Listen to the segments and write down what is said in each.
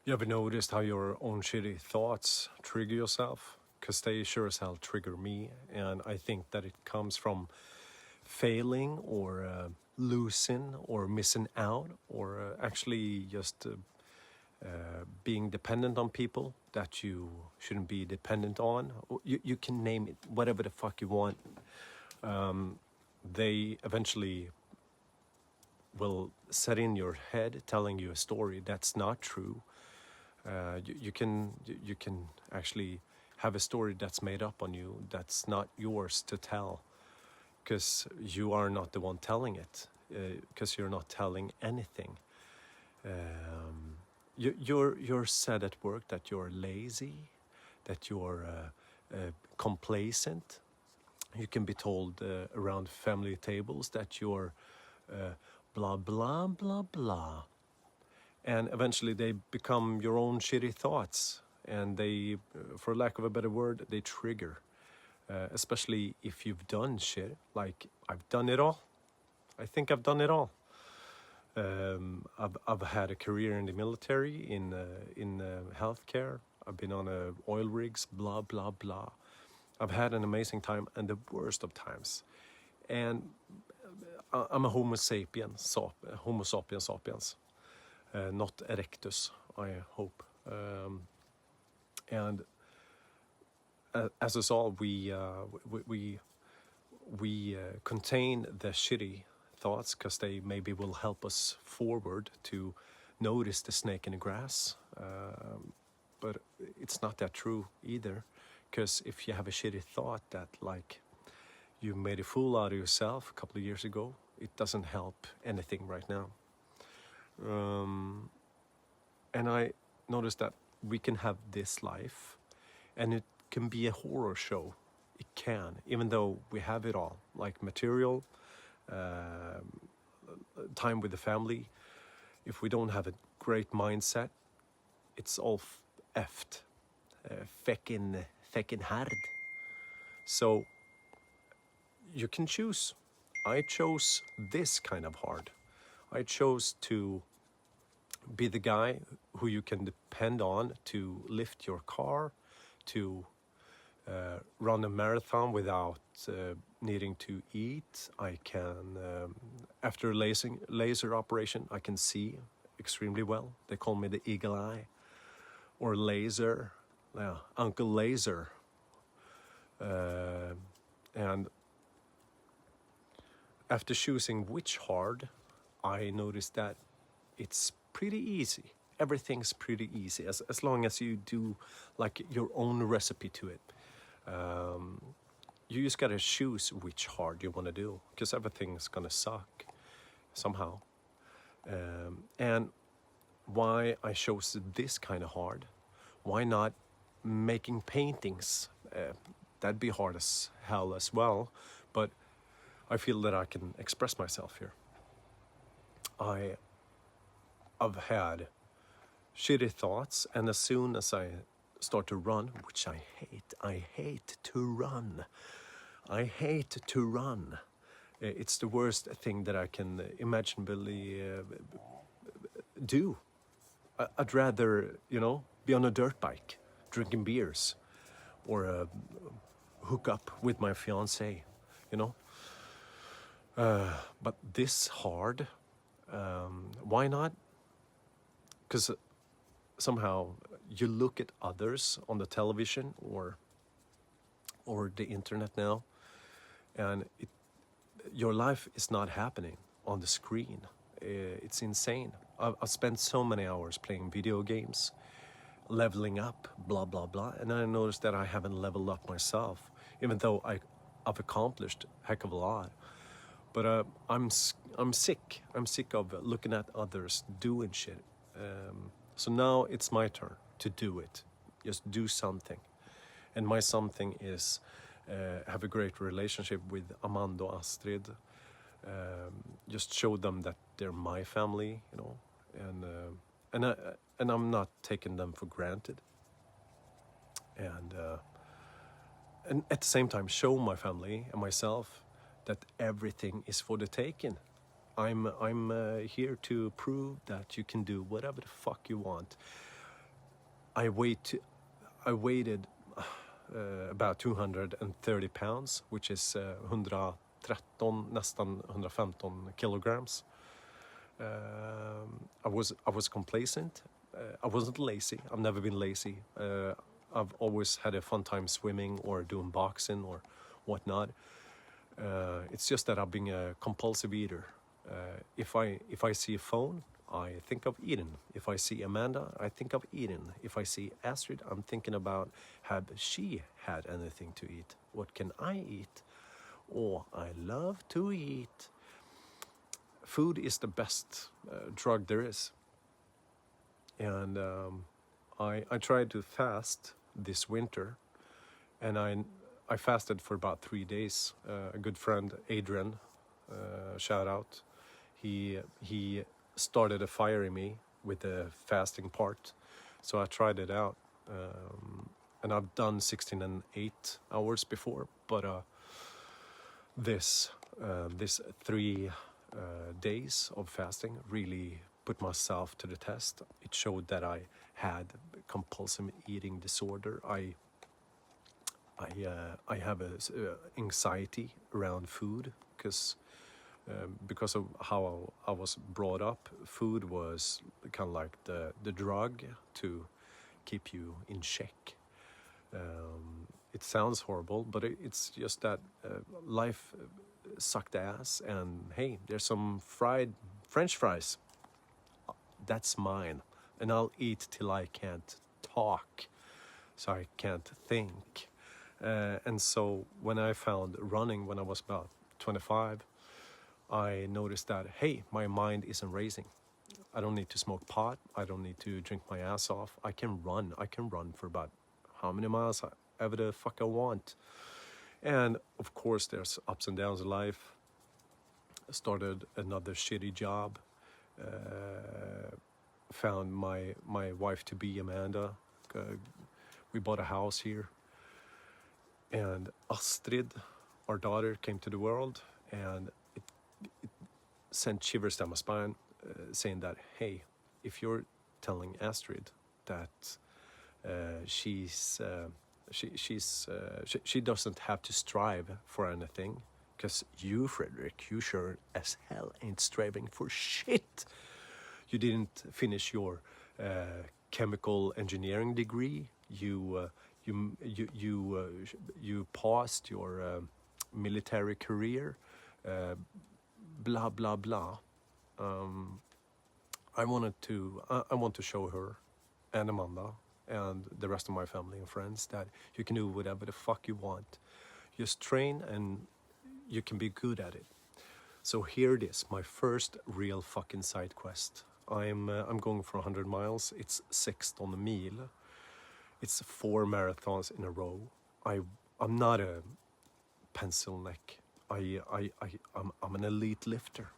You ever noticed how your own shitty thoughts trigger yourself? Because they sure as hell trigger me. And I think that it comes from failing or losing or missing out or actually just being dependent on people that you shouldn't be dependent on. You can name it whatever the fuck you want. They eventually will set in your head telling you a story that's not true. You can actually have a story that's made up on you that's not yours to tell, because you are not the one telling it, because you're not telling anything. You're said at work that you're lazy, that you're complacent. You can be told around family tables that you're blah blah blah blah, and eventually they become your own shitty thoughts, and they, for lack of a better word, they trigger. Especially if you've done shit like I've done it all. I think I've done it all. I've had a career in the military, in healthcare. I've been on oil rigs, blah blah blah. I've had an amazing time and the worst of times. And I'm a Homo sapiens, Homo sapiens sapiens, not erectus, I hope. And as us all, we contain the shitty thoughts because they maybe will help us forward to notice the snake in the grass. But it's not that true either, because if you have a shitty thought that like you made a fool out of yourself a couple of years ago, it doesn't help anything right now. And I noticed that we can have this life and it can be a horror show. It can, even though we have it all, like material, time with the family. If we don't have a great mindset, it's all effed. Feckin' hard. So you can choose. I chose this kind of hard. I chose to be the guy who you can depend on to lift your car, to run a marathon without needing to eat. I can, after a laser operation, I can see extremely well. They call me the eagle eye, or laser, Uncle Laser. And after choosing which hard, I noticed that it's pretty easy. Everything's pretty easy as long as you do like your own recipe to it. You just gotta choose which hard you want to do, because everything's gonna suck somehow. And why I chose this kind of hard? Why not making paintings? That'd be hard as hell as well, but I feel that I can express myself here. I've had shitty thoughts, and as soon as I start to run, which I hate to run. It's the worst thing that I can imaginably do. I'd rather, be on a dirt bike, drinking beers, or hook up with my fiancée, But this hard, why not? Because somehow you look at others on the television or the internet now, and your life is not happening on the screen. It's insane. I've spent so many hours playing video games, leveling up, blah blah blah, and I noticed that I haven't leveled up myself, even though I've accomplished a heck of a lot. But I'm sick. I'm sick of looking at others doing shit. So now it's my turn to do it. Just do something. And my something is have a great relationship with Amanda and Astrid. Just show them that they're my family, and I'm not taking them for granted. And at the same time, show my family and myself that everything is for the taking. I'm here to prove that you can do whatever the fuck you want. I waited about 230 pounds, which is 113, nästan 115 kilograms. I was complacent. I wasn't lazy. I've never been lazy. I've always had a fun time swimming or doing boxing or whatnot. It's just that I've been a compulsive eater. If I see a phone, I think of eating. If I see Amanda, I think of eating. If I see Astrid, I'm thinking about, have she had anything to eat? What can I eat? Oh, I love to eat. Food is the best drug there is. And I tried to fast this winter, and I fasted for about 3 days. A good friend, Adrian, shout out, he started a fire in me with the fasting part, so I tried it out, and I've done 16 and 8 hours before, but this 3 days of fasting really put myself to the test. It showed that I had compulsive eating disorder. I have a anxiety around food because of how I was brought up. Food was kind of like the drug to keep you in check. It sounds horrible, but it's just that life sucked ass, and hey, there's some fried French fries. That's mine, and I'll eat till I can't talk, so I can't think. And so when I found running when I was about 25, I noticed that, hey, my mind isn't racing. I don't need to smoke pot. I don't need to drink my ass off. I can run. I can run for about how many miles ever the fuck I want. And of course, there's ups and downs in life. I started another shitty job. Found my wife to be Amanda. We bought a house here. And Astrid, our daughter, came to the world, and it sent shivers down my spine, saying that, hey, if you're telling Astrid that she doesn't have to strive for anything, because you, Frederick, you sure as hell ain't striving for shit. You didn't finish your chemical engineering degree. You paused your military career. Blah blah blah. I want to show her and Amanda and the rest of my family and friends that you can do whatever the fuck you want. Just train and you can be good at it. So here it is, my first real fucking side quest. I'm going for 100 miles. It's 6th on the mile. It's 4 marathons in a row. I'm not a pencil neck. I'm an elite lifter.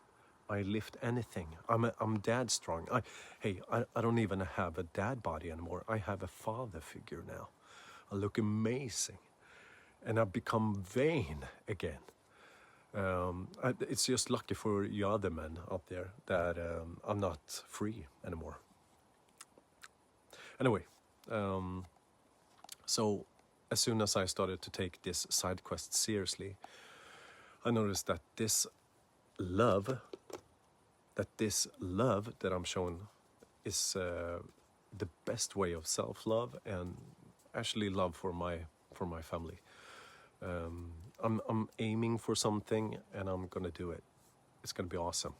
I lift anything. I'm dad strong. I don't even have a dad body anymore. I have a father figure now. I look amazing, and I've become vain again. It's just lucky for you other men out there that I'm not free anymore. Anyway, so as soon as I started to take this side quest seriously, I noticed that this love that I'm showing is the best way of self-love and actually love for my family. I'm aiming for something, and I'm gonna do it. It's gonna be awesome.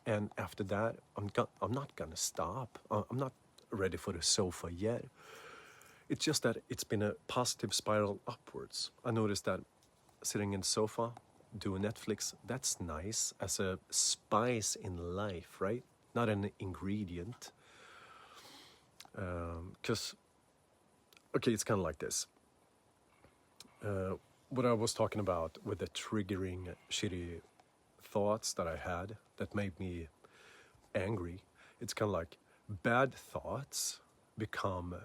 And after that, I'm not gonna stop. I'm not ready for the sofa yet. It's just that it's been a positive spiral upwards. I noticed that sitting in the sofa, doing Netflix, that's nice as a spice in life, right? Not an ingredient. Because, okay, it's kind of like this. What I was talking about with the triggering shitty thoughts that I had that made me angry, it's kind of like bad thoughts become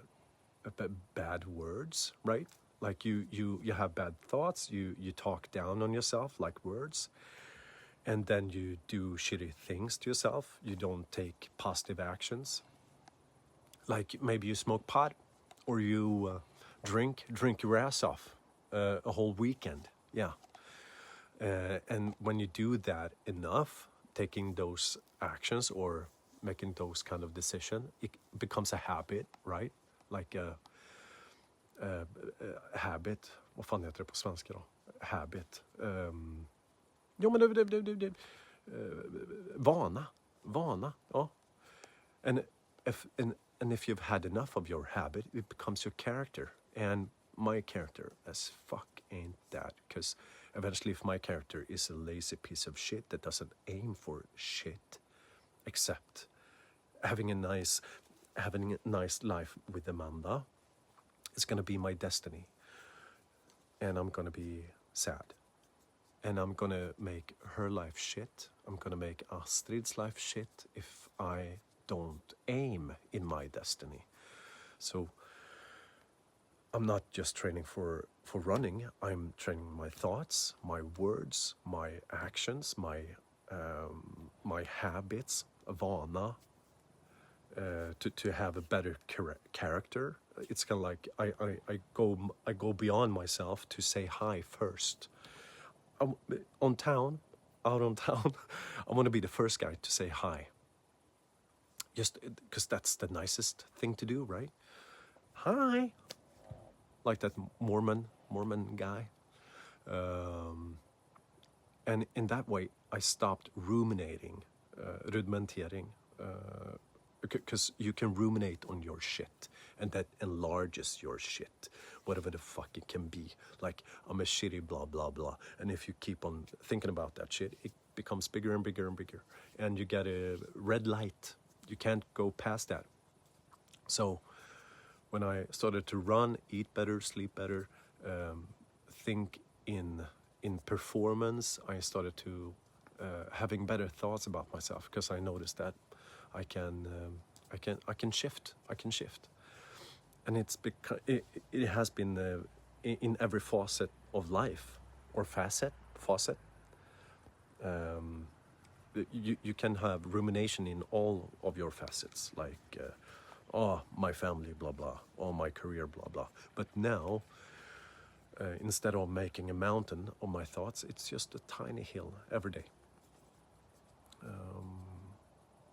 bad words, right? Like you have bad thoughts, you talk down on yourself like words, and then you do shitty things to yourself. You don't take positive actions. like maybe you smoke pot, or you drink your ass off a whole weekend. Yeah. And when you do that enough, taking those actions or making those kind of decision, it becomes a habit, right? Like a habit. Vad fan heter det på svenska då? Habit. Jo, men vana. Ja. And if you've had enough of your habit, it becomes your character. And my character as fuck ain't that. Because eventually, if my character is a lazy piece of shit that doesn't aim for shit, except having a nice life with Amanda, it's gonna be my destiny. And I'm gonna be sad. And I'm gonna make her life shit. I'm gonna make Astrid's life shit if I don't aim in my destiny. So I'm not just training for running. I'm training my thoughts, my words, my actions, my habits, vana, to have a better character. It's kind of like I go beyond myself to say hi first. Out on town, I want to be the first guy to say hi. Just because that's the nicest thing to do, right? Hi, like that Mormon guy. And in that way, I stopped ruminating, rudimentering, because you can ruminate on your shit, and that enlarges your shit, whatever the fuck it can be. Like, I'm a shitty blah, blah, blah. And if you keep on thinking about that shit, it becomes bigger and bigger and bigger. And you get a red light. You can't go past that. So when I started to run, eat better, sleep better, think in performance, I started to having better thoughts about myself, because I noticed that I can shift. And it has been in every facet of life, or facet. You can have rumination in all of your facets, like my family, blah blah, my career, blah blah. But now, instead of making a mountain of my thoughts, it's just a tiny hill every day.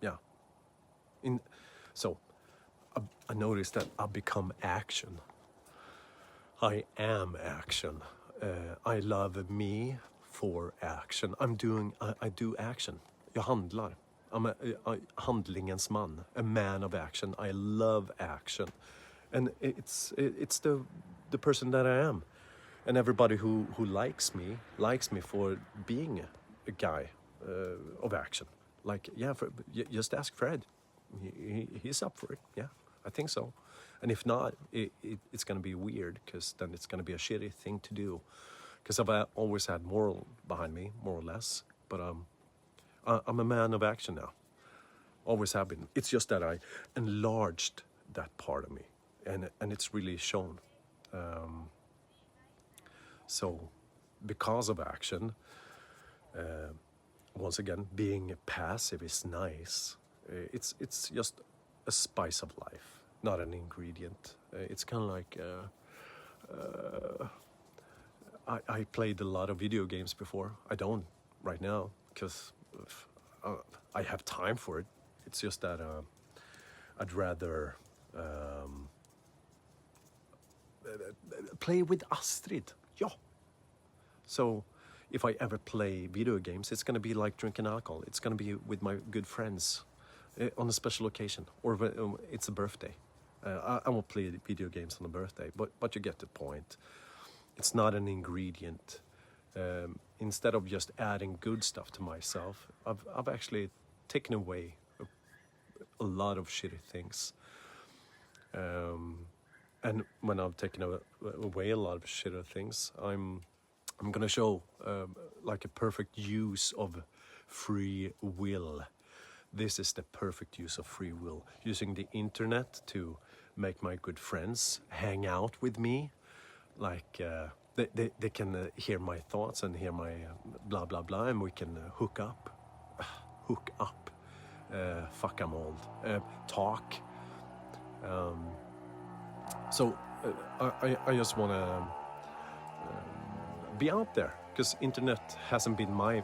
Yeah. So I noticed that I become action. I am action. I love me for action. I do action. Jag handlar. I'm a handlingens man, a man of action. I love action. And it's the person that I am. And everybody who likes me for being a guy of action. Like, just ask Fred. He's up for it. Yeah, I think so. And if not, it's going to be weird, because then it's going to be a shitty thing to do. Because I've always had moral behind me, more or less. But I'm a man of action now. Always have been. It's just that I enlarged that part of me. And it's really shown. So, because of action, once again, being passive is nice. It's just a spice of life, not an ingredient. It's kind of like I played a lot of video games before. I don't right now, because I have time for it. It's just that I'd rather play with Astrid. Yeah. So if I ever play video games, it's going to be like drinking alcohol. It's going to be with my good friends on a special occasion, or when it's a birthday. I won't play video games on a birthday, but you get the point. It's not an ingredient. Instead of just adding good stuff to myself, I've actually taken away a lot of shitty things. And when I've taken away a lot of shitty things, I'm gonna show like a perfect use of free will. This is the perfect use of free will. Using the internet to make my good friends hang out with me. Like they can hear my thoughts and hear my blah blah blah, and we can hook up. Fuck, I'm old. Talk. So I just want to be out there, because internet hasn't been my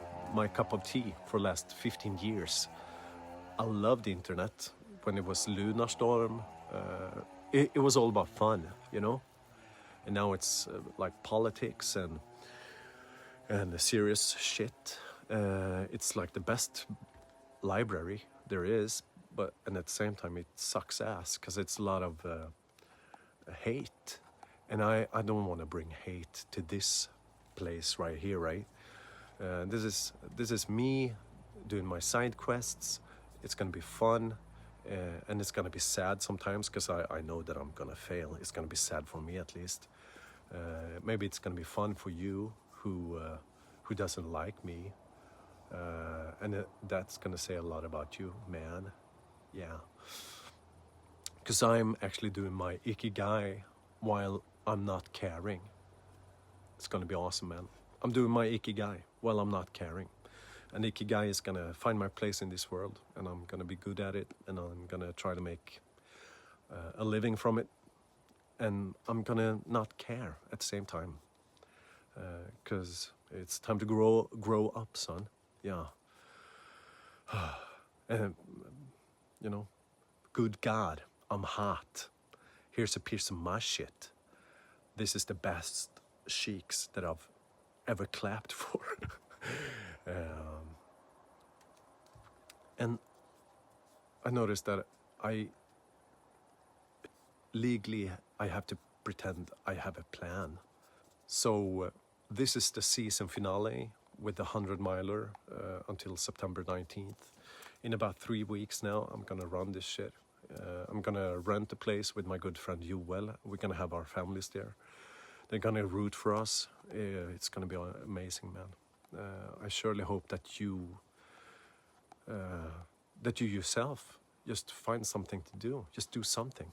cup of tea for the last 15 years. I loved the internet when it was Lunarstorm. It was all about fun, you know? And now it's like politics and serious shit. It's like the best library there is, but and at the same time it sucks ass, because it's a lot of hate. And I don't want to bring hate to this place right here, right? This is me doing my side quests. It's gonna be fun, and it's gonna be sad sometimes, because I know that I'm gonna fail. It's gonna be sad for me, at least. Maybe it's gonna be fun for you who doesn't like me, and that's gonna say a lot about you, man. Yeah, because I'm actually doing my ikigai while I'm not caring. It's gonna be awesome, man. I'm doing my ikigai while I'm not caring. And ikigai is gonna find my place in this world, and I'm gonna be good at it, and I'm gonna try to make a living from it, and I'm gonna not care at the same time, because it's time to grow up, son. Yeah. And you know, good God, I'm hot. Here's a piece of my shit. This is the best sheiks that I've ever clapped for. And I noticed that legally I have to pretend I have a plan. So this is the season finale with the 100-miler until September 19th. In about 3 weeks now, I'm gonna run this shit. I'm gonna rent a place with my good friend Joel. We're gonna have our families there. They're gonna root for us. It's gonna be amazing, man. I surely hope that you yourself just find something to do. Just do something.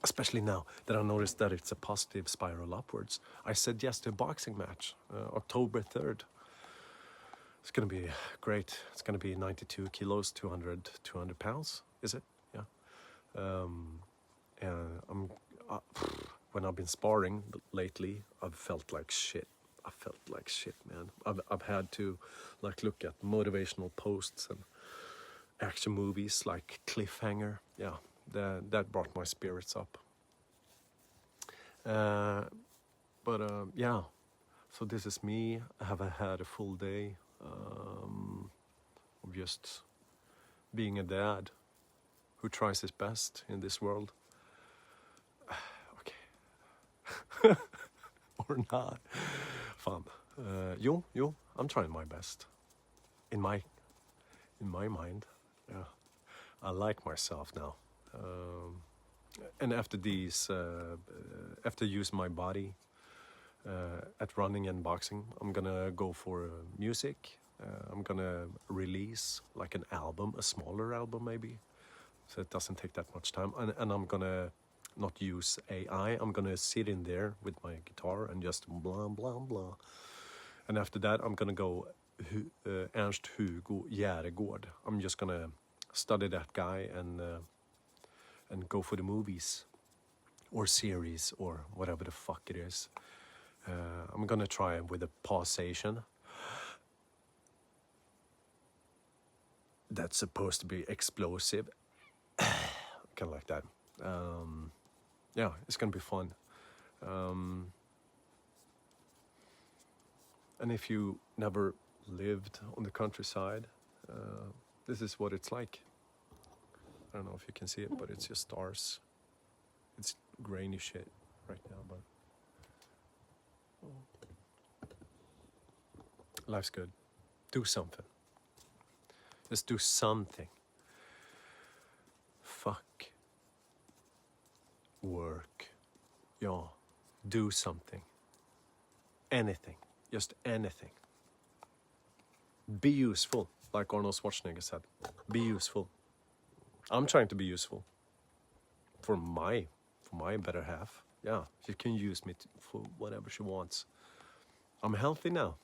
Especially now that I noticed that it's a positive spiral upwards. I said yes to a boxing match, October 3rd. It's gonna be great. It's gonna be 92 kilos, 200 pounds, is it? Yeah. And when I've been sparring lately, I've felt like shit. I felt like shit, man. I've had to like look at motivational posts and action movies like Cliffhanger. Yeah, that brought my spirits up. Yeah, so this is me. I have had a full day of just being a dad who tries his best in this world. Okay. Or not. Fun. Jo, I'm trying my best. In my mind. Yeah. I like myself now. And after these, after using my body at running and boxing, I'm gonna go for music. I'm gonna release like an album, a smaller album maybe, so it doesn't take that much time. And I'm gonna not use AI. I'm gonna sit in there with my guitar and just blah blah blah. And after that, I'm gonna go Ernst Hugo Järegård. I'm just gonna study that guy and go for the movies or series or whatever the fuck it is. I'm gonna try with a pausation. That's supposed to be explosive. Kind of like that. Yeah, it's gonna be fun. And if you never lived on the countryside, this is what it's like. I don't know if you can see it, but it's just stars. It's grainy shit right now, but life's good. Do something. Just do something. Fuck work. Yeah, do something. Anything. Just anything. Be useful, like Arnold Schwarzenegger said. Be useful. I'm trying to be useful for my better half. Yeah, she can use me for whatever she wants. I'm healthy now.